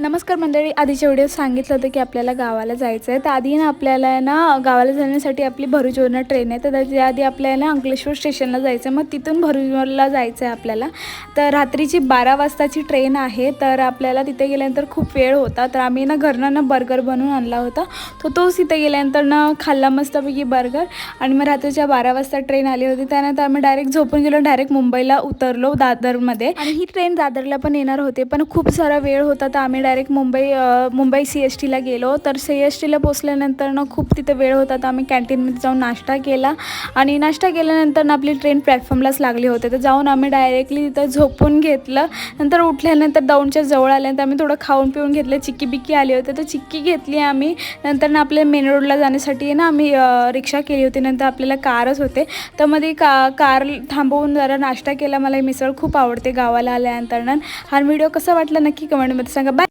नमस्कार मंडळी, आधीच्या व्हिडिओत सांगितलं होतं की आपल्याला गावाला जायचं आहे. तर आधी ना आपल्याला गावाला जाण्यासाठी आपली भरुचवरनं ट्रेन आहे. तर त्याच्या आधी आपल्याला अंकलेश्वर स्टेशनला जायचं आहे. मग तिथून भरुचला जायचं आहे आपल्याला. तर रात्रीची 12 वाजताची ट्रेन आहे. तर आपल्याला तिथे गेल्यानंतर खूप वेळ होता. तर आम्ही बर्गर बनवून आणला होता. तोच तिथे गेल्यानंतर खाल्ला मस्तपैकी बर्गर. आणि मग रात्रीच्या 12 वाजता ट्रेन आली होती. त्यानंतर आम्ही डायरेक्ट झोपून गेलो, डायरेक्ट मुंबईला उतरलो दादरमध्ये. आणि ही ट्रेन दादरला पण येणार होते, पण खूप सारा वेळ होता. तर आम्ही डायरेक्ट मुंबई CSTला गेलो. तर CSTला पोचल्यानंतर खूप तिथे वेळ होता. तर आम्ही कॅन्टीनमध्ये जाऊन नाश्ता केला आणि नाश्ता केल्यानंतर आपली ट्रेन प्लॅटफॉर्मलाच लागली होती. तर जाऊन आम्ही डायरेक्टली तिथं झोपून घेतलं. नंतर उठल्यानंतर दौंडच्या जवळ आल्यानंतर आम्ही थोडं खाऊन पिऊन घेतलं. चिक्की बिक्की आली होती, तर चिक्की घेतली आम्ही. नंतर आपल्या मेन रोडला जाण्यासाठी आम्ही रिक्षा केली होती. नंतर आपल्याला कारच होते. तर मध्ये कार थांबवून जरा नाश्ता केला. मला मिसळ खूप आवडते गावाला आल्यानंतर. हा व्हिडिओ कसा वाटला नक्की कमेंटमध्ये सांगा. बाय.